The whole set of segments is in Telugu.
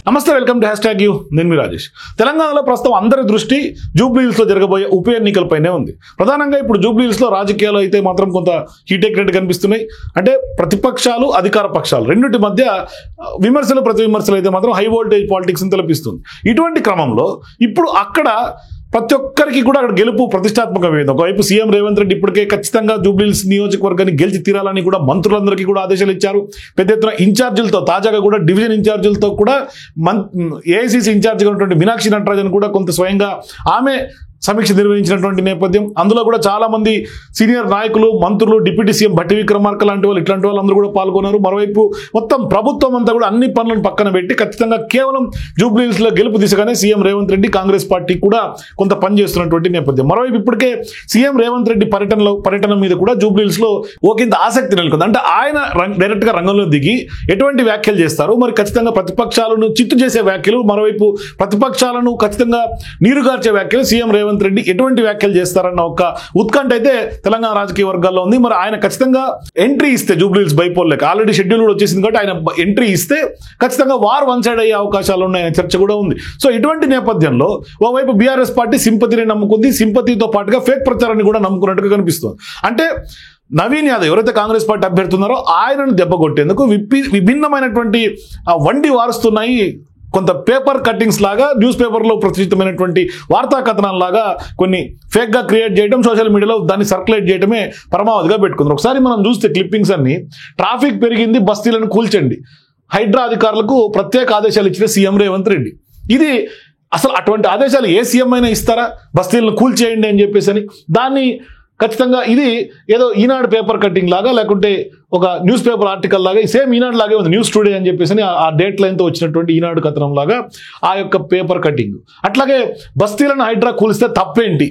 నమస్తే, వెల్కమ్ టు #యూ. నేను మీ రాజేష్. తెలంగాణలో ప్రస్తుతం అందరి దృష్టి జూబ్లీహిల్స్లో జరగబోయే ఉప ఎన్నికలపైనే ఉంది. ప్రధానంగా ఇప్పుడు జూబ్లీహిల్స్లో రాజకీయాలు అయితే మాత్రం కొంత హీట్ ఎక్కినట్టు కనిపిస్తున్నాయి. అంటే ప్రతిపక్షాలు, అధికార పక్షాలు రెండింటి మధ్య విమర్శలు ప్రతి విమర్శలు అయితే మాత్రం హై వోల్టేజ్ పాలిటిక్స్ తలపిస్తుంది. ఇటువంటి క్రమంలో ఇప్పుడు అక్కడ ప్రతి ఒక్కరికి కూడా అక్కడ గెలుపు ప్రతిష్టాత్మకమైంది. ఒకవైపు సీఎం రేవంత్ రెడ్డి ఇప్పటికే ఖచ్చితంగా జూబ్లీహిల్స్ నియోజకవర్గాన్ని గెలిచి తీరాలని కూడా మంత్రులందరికీ కూడా ఆదేశాలు ఇచ్చారు. పెద్ద ఎత్తున ఇన్ఛార్జీలతో, తాజాగా కూడా డివిజన్ ఇన్ఛార్జీలతో కూడా ఏఐసీసీ ఇన్ఛార్జిగా ఉన్నటువంటి మీనాక్షి నటరాజన్ కూడా కొంత స్వయంగా ఆమె సమీక్ష నిర్వహించినటువంటి నేపథ్యం. అందులో కూడా చాలా మంది సీనియర్ నాయకులు, మంత్రులు, డిప్యూటీ సీఎం భట్టి విక్రమార్క లాంటి వాళ్ళు, ఇట్లాంటి వాళ్ళందరూ కూడా పాల్గొన్నారు. మరోవైపు మొత్తం ప్రభుత్వం అంతా కూడా అన్ని పనులను పక్కన పెట్టి ఖచ్చితంగా కేవలం జూబ్లీహిల్స్లో గెలుపు దిశగానే సీఎం రేవంత్ రెడ్డి, కాంగ్రెస్ పార్టీ కూడా కొంత పనిచేస్తున్నటువంటి నేపథ్యం. మరోవైపు ఇప్పటికే సీఎం రేవంత్ రెడ్డి పర్యటన మీద కూడా జూబ్లీహిల్స్లో ఓకింత ఆసక్తి నెలకొంది. అంటే ఆయన డైరెక్ట్ గా రంగంలో దిగి ఎటువంటి వ్యాఖ్యలు చేస్తారు, మరి ఖచ్చితంగా ప్రతిపక్షాలను చిత్తు చేసే వ్యాఖ్యలు, మరోవైపు ప్రతిపక్షాలను ఖచ్చితంగా నీరుగార్చే వ్యాఖ్యలు సీఎం రేవంత్ రెడ్డి ఎటువంటి వ్యాఖ్యలు చేస్తారన్న ఒక ఉత్కంఠ అయితే తెలంగాణ రాజకీయ వర్గాల్లో ఉంది. మరి ఆయన ఖచ్చితంగా ఎంట్రీ ఇస్తే జూబ్లీహిల్స్ బైపోల్ లెక్క ఆల్రెడీ షెడ్యూల్ కూడా వచ్చేసింది కాబట్టి ఆయన ఎంట్రీ ఇస్తే ఖచ్చితంగా వార్ వన్ సైడ్ అయ్యే అవకాశాలు ఉన్నాయనే చర్చ కూడా ఉంది. సో ఇటువంటి నేపథ్యంలో ఓవైపు బీఆర్ఎస్ పార్టీ సింపతిని నమ్ముకుంది, సింపతితో పాటుగా ఫేక్ ప్రచారాన్ని కూడా నమ్ముకున్నట్టుగా కనిపిస్తుంది. అంటే నవీన్ యాదవ్ ఎవరైతే కాంగ్రెస్ పార్టీ అభ్యర్థి ఉన్నారో ఆయనను దెబ్బ కొట్టేందుకు విభిన్నమైనటువంటి వండి వారుస్తున్నాయి కొంత పేపర్ కట్టింగ్స్ లాగా, న్యూస్ పేపర్లో ప్రచురితమైనటువంటి వార్తా కథనాల లాగా కొన్ని ఫేక్గా క్రియేట్ చేయడం, సోషల్ మీడియాలో దాన్ని సర్క్యులేట్ చేయడమే పరమావధిగా పెట్టుకుంది. ఒకసారి మనం చూస్తే క్లిప్పింగ్స్ అన్ని, ట్రాఫిక్ పెరిగింది, బస్తీలను కూల్చండి, హైడ్రా అధికారులకు ప్రత్యేక ఆదేశాలు ఇచ్చిన సీఎం రేవంత్ రెడ్డి. ఇది అసలు అటువంటి ఆదేశాలు ఏ సీఎం అయినా ఇస్తారా? బస్తీలను కూల్చేయండి అని చెప్పేసి అని దాన్ని ఖచ్చితంగా ఇది ఏదో ఈనాడు పేపర్ కటింగ్ లాగా, లేకుంటే ఒక న్యూస్ పేపర్ ఆర్టికల్ లాగా, సేమ్ ఈనాడు లాగే ఉంది, న్యూస్ టుడే అని చెప్పేసి ఆ డేట్ లైన్తో వచ్చినటువంటి ఈనాడు కథనం లాగా ఆ యొక్క పేపర్ కటింగ్. అట్లాగే బస్తీలను హైడ్రా కూలిస్తే తప్పేంటి,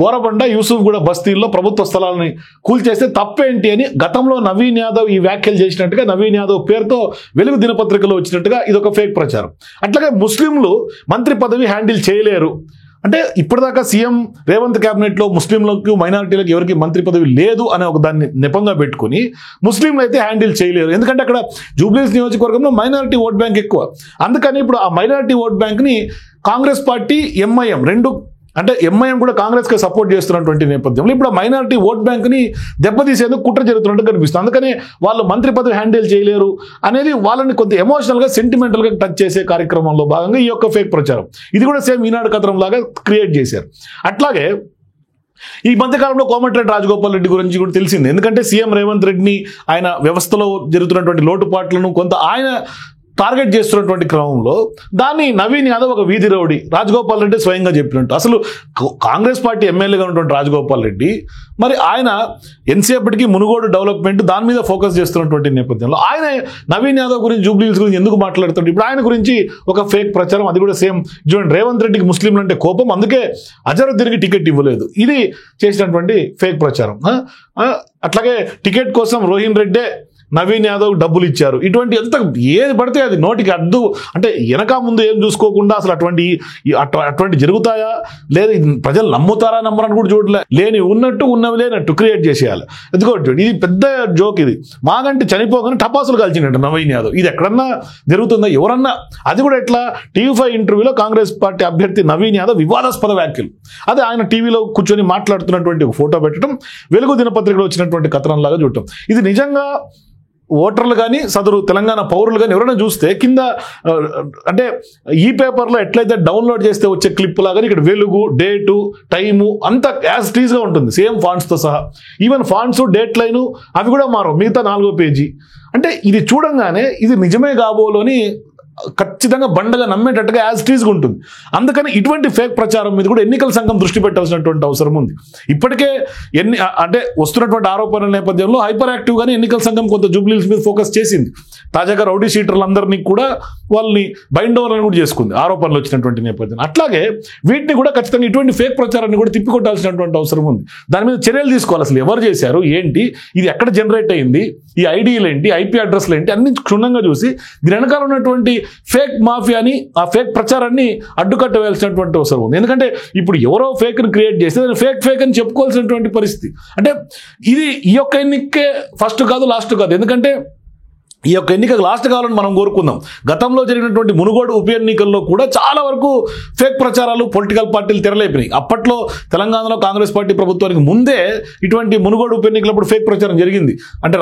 బోరబండ యూసుఫ్ కూడా బస్తీల్లో ప్రభుత్వ స్థలాలని కూల్చేస్తే తప్పేంటి అని గతంలో నవీన్ యాదవ్ ఈ వ్యాఖ్యలు చేసినట్టుగా, నవీన్ యాదవ్ పేరుతో వెలుగు దినపత్రికలో వచ్చినట్టుగా ఇదొక ఫేక్ ప్రచారం. అట్లాగే ముస్లింలు మంత్రి పదవి హ్యాండిల్ చేయలేరు అంటే ఇప్పటిదాకా సీఎం రేవంత్ క్యాబినెట్లో ముస్లింలకు, మైనారిటీలకు ఎవరికి మంత్రి పదవి లేదు అనే ఒక దాన్ని నెపంగా పెట్టుకుని ముస్లింలు అయితే హ్యాండిల్ చేయలేరు. ఎందుకంటే అక్కడ జూబ్లీహిల్స్ నియోజకవర్గంలో మైనారిటీ ఓట్ బ్యాంక్ ఎక్కువ. అందుకని ఇప్పుడు ఆ మైనారిటీ ఓట్ బ్యాంక్ని కాంగ్రెస్ పార్టీ, ఎంఐఎం రెండు, అంటే ఎంఐఎం కూడా కాంగ్రెస్కి సపోర్ట్ చేస్తున్నటువంటి నేపథ్యంలో ఇప్పుడు ఆ మైనారిటీ ఓట్ బ్యాంక్ని దెబ్బతీసేందుకు కుట్ర జరుగుతున్నట్టు కనిపిస్తుంది. అందుకని వాళ్ళు మంత్రి పదవి హ్యాండిల్ చేయలేరు అనేది వాళ్ళని కొంత ఎమోషనల్గా, సెంటిమెంటల్గా టచ్ చేసే కార్యక్రమంలో భాగంగా ఈ యొక్క ఫేక్ ప్రచారం. ఇది కూడా సేమ్ ఈనాడు కథనం లాగా క్రియేట్ చేశారు. అట్లాగే ఈ మధ్యకాలంలో కోమటిరెడ్డి రాజగోపాల్ రెడ్డి గురించి కూడా తెలిసింది. ఎందుకంటే సీఎం రేవంత్ రెడ్డిని ఆయన వ్యవస్థలో జరుగుతున్నటువంటి లోటుపాట్లను కొంత ఆయన టార్గెట్ చేస్తున్నటువంటి క్రమంలో దాన్ని నవీన్ యాదవ్ ఒక వీధి రౌడీ, రాజగోపాల్ రెడ్డి స్వయంగా చెప్పినట్టు. అసలు కాంగ్రెస్ పార్టీ ఎమ్మెల్యేగా ఉన్నటువంటి రాజగోపాల్ రెడ్డి మరి ఆయన ఎంతసేపటికి మునుగోడు డెవలప్మెంట్ దాని మీద ఫోకస్ చేస్తున్నటువంటి నేపథ్యంలో ఆయన నవీన్ యాదవ్ గురించి, జూబ్లీహిల్స్ గురించి ఎందుకు మాట్లాడుతుంటే ఇప్పుడు ఆయన గురించి ఒక ఫేక్ ప్రచారం. అది కూడా సేమ్ చూడండి, రేవంత్ రెడ్డికి ముస్లింలు అంటే కోపం, అందుకే అజరుద్దీన్కి టికెట్ ఇవ్వలేదు, ఇది చేసినటువంటి ఫేక్ ప్రచారం. అట్లాగే టికెట్ కోసం రోహిన్ రెడ్డే నవీన్ యాదవ్ డబ్బులు ఇచ్చారు. ఇటువంటి ఎంత ఏది పడితే అది నోటికి అడ్డు, అంటే వెనక ముందు ఏం చూసుకోకుండా అసలు అటువంటి జరుగుతాయా, లేదా ప్రజలు నమ్ముతారా నమ్మరని కూడా చూడలే, లేని ఉన్నట్టు ఉన్నవి లేనట్టు క్రియేట్ చేసేయాలి. ఎందుకంటే ఇది పెద్ద జోక్. ఇది మాగంటి చనిపోగానే టపాసులు కాల్చినట్టు నవీన్ యాదవ్. ఇది ఎక్కడన్నా జరుగుతుందా? ఎవరన్నా, అది కూడా ఎట్లా, టీవీ5 ఇంటర్వ్యూలో కాంగ్రెస్ పార్టీ అభ్యర్థి నవీన్ యాదవ్ వివాదాస్పద వ్యాఖ్యలు, అదే ఆయన టీవీలో కూర్చొని మాట్లాడుతున్నటువంటి ఒక ఫోటో పెట్టడం, వెలుగు దినపత్రికలో వచ్చినటువంటి కథనంలాగా చూడటం. ఇది నిజంగా ఓటర్లు కానీ, సదరు తెలంగాణ పౌరులు కానీ ఎవరైనా చూస్తే కింద, అంటే ఈ పేపర్లో ఎట్లయితే డౌన్లోడ్ చేస్తే వచ్చే క్లిప్ లాగానే ఇక్కడ వెలుగు, డేటు, టైము అంతా యాజ్ టీజ్గా ఉంటుంది, సేమ్ ఫాంట్స్తో సహా. ఈవెన్ ఫాంట్స్, డేట్ లైను అవి కూడా మారవు, మిగతా 4వ పేజీ. అంటే ఇది చూడంగానే ఇది నిజమే కాబోలోని ఖచ్చితంగా బండగా నమ్మేటట్టుగా యాజ్ టీజ్గా ఉంటుంది. అందుకని ఇటువంటి ఫేక్ ప్రచారం మీద కూడా ఎన్నికల సంఘం దృష్టి పెట్టాల్సినటువంటి అవసరం ఉంది. ఇప్పటికే అంటే వస్తున్నటువంటి ఆరోపణల నేపథ్యంలో హైపర్ యాక్టివ్గానే ఎన్నికల సంఘం కొంత జూబ్లీహిల్స్ మీద ఫోకస్ చేసింది. తాజాగా రౌడీ షీటర్లందరినీ కూడా వాళ్ళని బైండ్ ఓవర్ కూడా చేసుకుంది ఆరోపణలు వచ్చినటువంటి నేపథ్యం. అట్లాగే వీటిని కూడా ఖచ్చితంగా ఇటువంటి ఫేక్ ప్రచారాన్ని కూడా తిప్పికొట్టాల్సినటువంటి అవసరం ఉంది. దాని మీద చర్యలు తీసుకోవాలి. అసలు ఎవరు చేశారు, ఏంటి, ఇది ఎక్కడ జనరేట్ అయింది, ఈ ఐడీలు ఏంటి, ఐపీ అడ్రస్లు ఏంటి, అన్ని క్షుణ్ణంగా చూసి దీని వెనకాల ఉన్నటువంటి ఫేక్ మాఫియాని, ఆ ఫేక్ ప్రచారాన్ని అడ్డుకట్ట వేయాల్సినటువంటి అవసరం ఉంది. ఎందుకంటే ఇప్పుడు ఎవరో ఫేక్ని క్రియేట్ చేస్తే దాన్ని ఫేక్ అని చెప్పుకోవాల్సినటువంటి పరిస్థితి. అంటే ఇది ఈ యొక్క ఎన్నికే ఫస్ట్ కాదు, లాస్ట్ కాదు. ఎందుకంటే ఈ యొక్క ఎన్నిక లాస్ట్ కావాలని మనం కోరుకుందాం. గతంలో జరిగినటువంటి మునుగోడు ఉప ఎన్నికల్లో కూడా చాలా వరకు ఫేక్ ప్రచారాలు పొలిటికల్ పార్టీలు తెరలేపినాయి. అప్పట్లో తెలంగాణలో కాంగ్రెస్ పార్టీ ప్రభుత్వానికి ముందే ఇటువంటి మునుగోడు ఉప ఎన్నికలప్పుడు ఫేక్ ప్రచారం జరిగింది. అంటే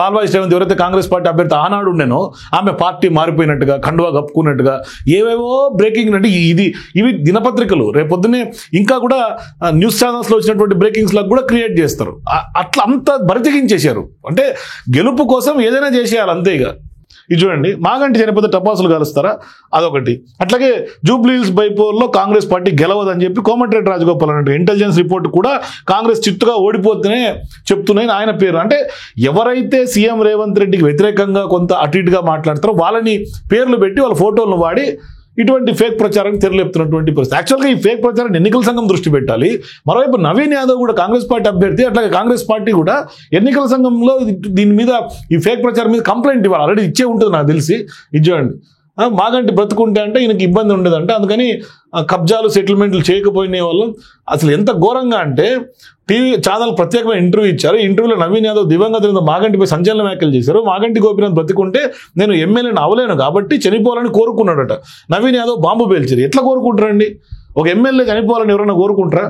పాల్వాయి శ్రీవంత్ ఎవరైతే కాంగ్రెస్ పార్టీ అభ్యర్థి ఆనాడు ఉండేనో ఆమె పార్టీ మారిపోయినట్టుగా, కండువా కప్పుకున్నట్టుగా ఏవేవో బ్రేకింగ్ అంటే ఇవి దినపత్రికలు రేపొద్దునే ఇంకా కూడా న్యూస్ ఛానల్స్లో వచ్చినటువంటి బ్రేకింగ్స్ లాగా కూడా క్రియేట్ చేస్తారు. అట్లా అంత బరితెగించేశారు. అంటే గెలుపు కోసం ఏదైనా చేసేయాలి అంతే. ఇక ఇది చూడండి, మాగంటి చనిపోతే టపాసులు కాలుస్తారా, అదొకటి. అట్లాగే జూబ్లీహిల్స్ బైపోల్లో కాంగ్రెస్ పార్టీ గెలవదని చెప్పి కోమటిరెడ్డి రాజగోపాల్ అన్నట్టు ఇంటెలిజెన్స్ రిపోర్ట్ కూడా కాంగ్రెస్ చిత్తుగా ఓడిపోతేనే చెప్తున్నాయి ఆయన పేరు. అంటే ఎవరైతే సీఎం రేవంత్ రెడ్డికి వ్యతిరేకంగా కొంత అటు ఇటుగా మాట్లాడతారో వాళ్ళని పేర్లు పెట్టి వాళ్ళ ఫోటోలను వాడి ఇటువంటి ఫేక్ ప్రచారానికి తెరలేపుతున్నటువంటి పరిస్థితి. యాక్చువల్గా ఈ ఫేక్ ప్రచారాన్ని ఎన్నికల సంఘం దృష్టి పెట్టాలి. మరోవైపు నవీన్ యాదవ్ కూడా కాంగ్రెస్ పార్టీ అభ్యర్థి, అట్లాగే కాంగ్రెస్ పార్టీ కూడా ఎన్నికల సంఘంలో దీని మీద ఈ ఫేక్ ప్రచారం మీద కంప్లైంట్ ఇవ్వాలి. ఆల్రెడీ ఇచ్చే ఉంటుంది నాకు తెలిసి. ఇచ్చేయండి, మాగంటి బ్రతుకుంటే అంటే ఈయనకి ఇబ్బంది ఉండదంటే అందుకని కబ్జాలు సెటిల్మెంట్లు చేయకపోయిన వాళ్ళు అసలు ఎంత ఘోరంగా అంటే టీవీ ఛానల్ ప్రత్యేకమైన ఇంటర్వ్యూ ఇచ్చారు. ఇంటర్వ్యూలో నవీన్ యాదవ్ దివంగత మాగంటిపై సంచలన వ్యాఖ్యలు చేశారు. మాగంటి గోపీనాథ్ బ్రతుకుంటే నేను ఎమ్మెల్యేని అవలేను కాబట్టి చనిపోవాలని కోరుకున్నాడట. నవీన్ యాదవ్ బాంబు పేల్చారు. ఎట్లా కోరుకుంటారండి? ఒక ఎమ్మెల్యే చనిపోవాలని ఎవరైనా కోరుకుంటారా?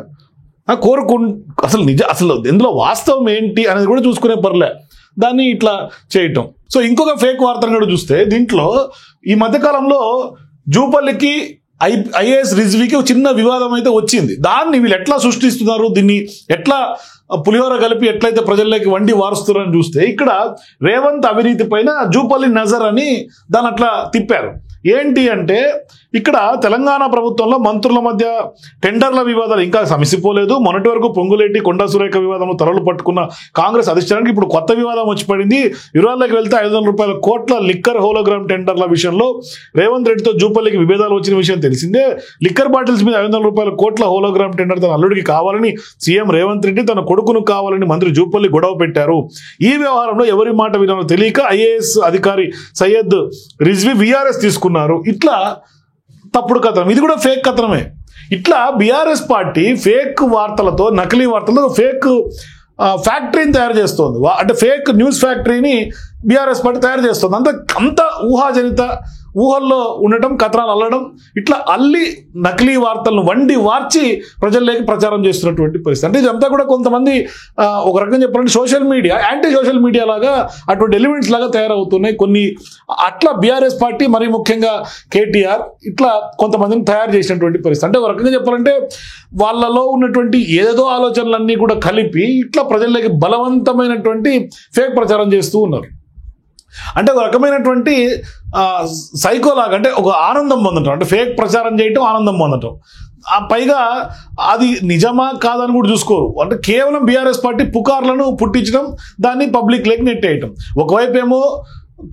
అసలు ఇందులో వాస్తవం ఏంటి అనేది కూడా చూసుకునే పర్లే, దాన్ని ఇట్లా చేయటం. సో ఇంకొక ఫేక్ వార్తను కూడా చూస్తే దీంట్లో ఈ మధ్యకాలంలో జూపల్లికి ఐఏఎస్ రిజ్వీకి ఒక చిన్న వివాదం అయితే వచ్చింది. దాన్ని వీళ్ళు ఎట్లా సృష్టిస్తున్నారు, దీన్ని ఎట్లా పులిహోర కలిపి ఎట్లయితే ప్రజల్లోకి వండి వారుస్తున్నారని చూస్తే ఇక్కడ రేవంత్ అవినీతి పైన జూపల్లి నజర్ అని దాన్ని అట్లా తిప్పారు. ఏంటి అంటే ఇక్కడ తెలంగాణ ప్రభుత్వంలో మంత్రుల మధ్య టెండర్ల వివాదాలు ఇంకా సమసిపోలేదు. మొన్నటి వరకు పొంగులేటి కొండా సురేఖ వివాదంలో తరలు పట్టుకున్న కాంగ్రెస్ అధిష్టానానికి ఇప్పుడు కొత్త వివాదం వచ్చి పడింది. వివరాల్లోకి వెళ్తే 500 కోట్ల లిక్కర్ హోలోగ్రామ్ టెండర్ల విషయంలో రేవంత్ రెడ్డితో జూపల్లికి విభేదాలు వచ్చిన విషయం తెలిసిందే. లిక్కర్ బాటిల్స్ మీద 500 కోట్ల హోలోగ్రామ్ టెండర్ తన అల్లుడికి కావాలని సీఎం రేవంత్ రెడ్డి తన కొడుకును కావాలని మంత్రి జూపల్లి గొడవ పెట్టారు. ఈ వ్యవహారంలో ఎవరి మాట వినాలో తెలియక ఐఏఎస్ అధికారి సయ్యద్ రిజ్వీ వీఆర్ఎస్ తీసుకున్నారు. ఇట్లా తప్పుడు కథనం, ఇది కూడా ఫేక్ కథనమే. ఇట్లా బీఆర్ఎస్ పార్టీ ఫేక్ వార్తలతో, నకిలీ వార్తలతో ఫేక్ ఫ్యాక్టరీని తయారు చేస్తోంది. అంటే ఫేక్ న్యూస్ ఫ్యాక్టరీని బీఆర్ఎస్ పార్టీ తయారు చేస్తుంది. అంత ఊహాజనిత ఊహల్లో ఉండటం, కథనాలు అల్లడం, ఇట్లా అల్లి నకిలీ వార్తలను వండి వార్చి ప్రజల్లోకి ప్రచారం చేస్తున్నటువంటి పరిస్థితి. అంటే ఇదంతా కూడా కొంతమంది ఒక రకంగా చెప్పాలంటే social media, anti social media లాగా అటువంటి ఎలిమెంట్స్ లాగా తయారవుతున్నాయి కొన్ని. అట్లా బీఆర్ఎస్ పార్టీ మరి ముఖ్యంగా కేటీఆర్ ఇట్లా కొంతమందిని తయారు చేసినటువంటి పరిస్థితి. అంటే ఒక రకంగా చెప్పాలంటే వాళ్ళలో ఉన్నటువంటి ఏదో ఆలోచనలన్నీ కూడా కలిపి ఇట్లా ప్రజల్లోకి బలవంతమైనటువంటి ఫేక్ ప్రచారం చేస్తూ ఉన్నారు. అంటే ఒక రకమైనటువంటి సైకోలాగా, అంటే ఒక ఆనందం పొందటం, అంటే ఫేక్ ప్రచారం చేయటం, ఆనందం పొందటం. పైగా అది నిజమా కాదని కూడా చూసుకోరు. అంటే కేవలం బీఆర్ఎస్ పార్టీ పుకార్లను పుట్టించడం, దాన్ని పబ్లిక్ లేకి నెట్టేయటం. ఒకవైపు ఏమో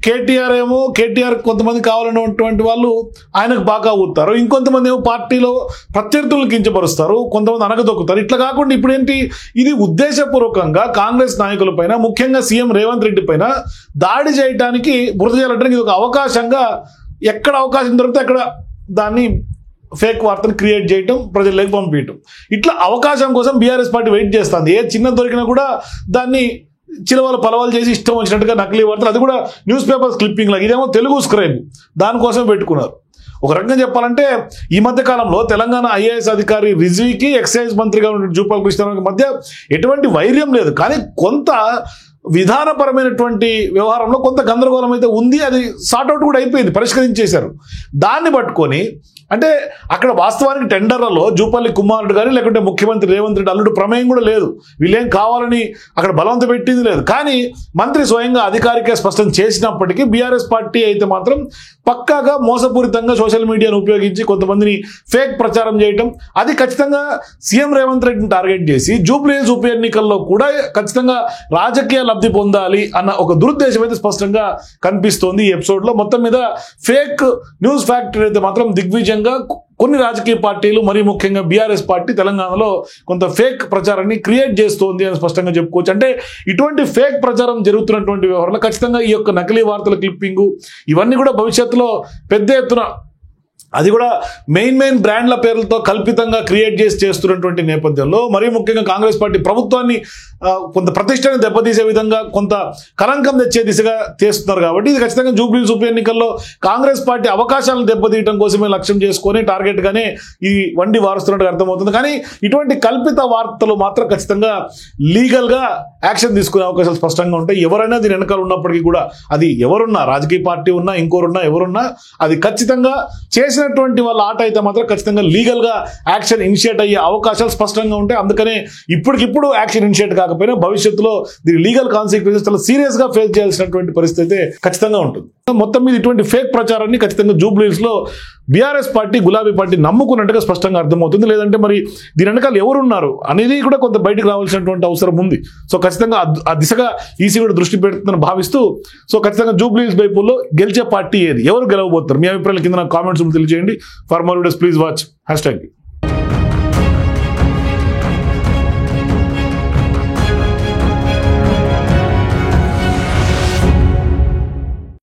కేటీఆర్ కొంతమంది కావాలన్నటువంటి వాళ్ళు ఆయనకు బాగా ఊతారు, ఇంకొంతమంది ఏమో పార్టీలో ప్రత్యర్థులను కించపరుస్తారు, కొంతమంది అనగదొక్కుతారు. ఇట్లా కాకుండా ఇప్పుడు ఏంటి, ఇది ఉద్దేశపూర్వకంగా కాంగ్రెస్ నాయకుల పైన, ముఖ్యంగా సీఎం రేవంత్ రెడ్డి పైన దాడి చేయడానికి, బురద చేయాలంటే ఇది ఒక అవకాశంగా, ఎక్కడ అవకాశం దొరికితే అక్కడ దాన్ని ఫేక్ వార్తను క్రియేట్ చేయటం, ప్రజల్లోకి పంపించడం. ఇట్లా అవకాశం కోసం బీఆర్ఎస్ పార్టీ వెయిట్ చేస్తుంది. ఏ చిన్న దొరికినా కూడా దాన్ని చిలవలు పలవలు చేసి ఇష్టం వచ్చినట్టుగా నకిలీ వార్తలు, అది కూడా న్యూస్ పేపర్స్ క్లిప్పింగ్ లాగా. ఇదేమో తెలుగు స్క్రైబ్, దానికోసం పెట్టుకున్నారు. ఒక రకంగా చెప్పాలంటే ఈ మధ్య కాలంలో తెలంగాణ ఐఏఎస్ అధికారి రిజ్వీకి ఎక్సైజ్ మంత్రిగా ఉన్న జూపల్లి కృష్ణారావుకి మధ్య ఎటువంటి వైర్యం లేదు, కానీ కొంత విధానపరమైనటువంటి వ్యవహారంలో కొంత గందరగోళం అయితే ఉంది. అది సార్ట్అవుట్ కూడా అయిపోయింది, పరిష్కరించేశారు. దాన్ని పట్టుకొని అంటే అక్కడ వాస్తవానికి టెండర్లలో జూపల్లి కుమారుడు కానీ లేకుంటే ముఖ్యమంత్రి రేవంత్ రెడ్డి అల్లుడు ప్రమేయం కూడా లేదు. వీళ్ళేం కావాలని అక్కడ బలవంత పెట్టింది లేదు. కానీ మంత్రి స్వయంగా అధికారిక స్పష్టం చేసినప్పటికీ బీఆర్ఎస్ పార్టీ అయితే మాత్రం పక్కాగా మోసపూరితంగా సోషల్ మీడియాను ఉపయోగించి కొంతమందిని ఫేక్ ప్రచారం చేయటం, అది ఖచ్చితంగా సీఎం రేవంత్ రెడ్డిని టార్గెట్ చేసి జూబ్లీహిల్స్ ఉప ఎన్నికల్లో కూడా ఖచ్చితంగా రాజకీయ లబ్ధి పొందాలి అన్న ఒక దురుద్దేశం అయితే స్పష్టంగా కనిపిస్తోంది ఈ ఎపిసోడ్లో. మొత్తం మీద ఫేక్ న్యూస్ ఫ్యాక్టరీ అయితే మాత్రం దిగ్విజయంగా కొన్ని రాజకీయ పార్టీలు, మరీ ముఖ్యంగా బీఆర్ఎస్ పార్టీ తెలంగాణలో కొంత ఫేక్ ప్రచారాన్ని క్రియేట్ చేస్తోంది అని స్పష్టంగా చెప్పుకోవచ్చు. అంటే ఇటువంటి ఫేక్ ప్రచారం జరుగుతున్నటువంటి వ్యవహారంలో ఖచ్చితంగా ఈ యొక్క నకిలీ వార్తల క్లిప్పింగు ఇవన్నీ కూడా భవిష్యత్తులో పెద్ద ఎత్తున అది కూడా మెయిన్ బ్రాండ్ల పేర్లతో కల్పితంగా క్రియేట్ చేస్తున్నటువంటి నేపథ్యంలో మరీ ముఖ్యంగా కాంగ్రెస్ పార్టీ ప్రభుత్వాన్ని కొంత ప్రతిష్టని దెబ్బతీసే విధంగా కొంత కలంకం తెచ్చే దిశగా చేస్తున్నారు కాబట్టి ఇది ఖచ్చితంగా జూబ్లీహిల్స్ ఉప ఎన్నికల్లో కాంగ్రెస్ పార్టీ అవకాశాలను దెబ్బతీయడం కోసమే లక్ష్యం చేసుకొని టార్గెట్ గానే ఈ వండి వారుస్తున్నట్టు అర్థమవుతుంది. కానీ ఇటువంటి కల్పిత వార్తలు మాత్రం ఖచ్చితంగా లీగల్ గా యాక్షన్ తీసుకునే అవకాశాలు స్పష్టంగా ఉంటాయి. ఎవరైనా దీని వెనకాల ఉన్నప్పటికీ కూడా అది ఎవరున్నా, రాజకీయ పార్టీ ఉన్నా, ఇంకోరున్నా, ఎవరున్నా అది ఖచ్చితంగా చేసినటువంటి వాళ్ళ ఆట అయితే మాత్రం ఖచ్చితంగా లీగల్ గా యాక్షన్ ఇనిషియేట్ అయ్యే అవకాశాలు స్పష్టంగా ఉంటాయి. అందుకనే ఇప్పటికిప్పుడు యాక్షన్ ఇనిషియేట్ కాకపోయినా భవిష్యత్తులో దీని లీగల్ కాన్సిక్వెన్సెస్ చాలా సీరియస్ గా ఫేస్ చేయాల్సినటువంటి పరిస్థితి అయితే ఖచ్చితంగా ఉంటుంది. మొత్తం మీద ఇటువంటి ఫేక్ ప్రచారాన్ని ఖచ్చితంగా జూబ్లీహిల్స్ లో బీఆర్ఎస్ పార్టీ, గులాబీ పార్టీ నమ్ముకున్నట్టుగా స్పష్టంగా అర్థమవుతుంది. లేదంటే మరి దీని వెనకాల ఎవరున్నారు అనేది కూడా కొంత బయటకు రావాల్సినటువంటి అవసరం ఉంది. సో ఖచ్చితంగా ఆ దిశగా ఈసీ కూడా దృష్టి పెడుతుందని భావిస్తూ సో ఖచ్చితంగా జూబ్లీహిల్స్ బైపుల్లో గెలిచే పార్టీ ఏది, ఎవరు గెలవబోతారు, మీ అభిప్రాయాలు కింద నాకు కామెంట్స్ తెలియజేయండి. For more videos please watch #.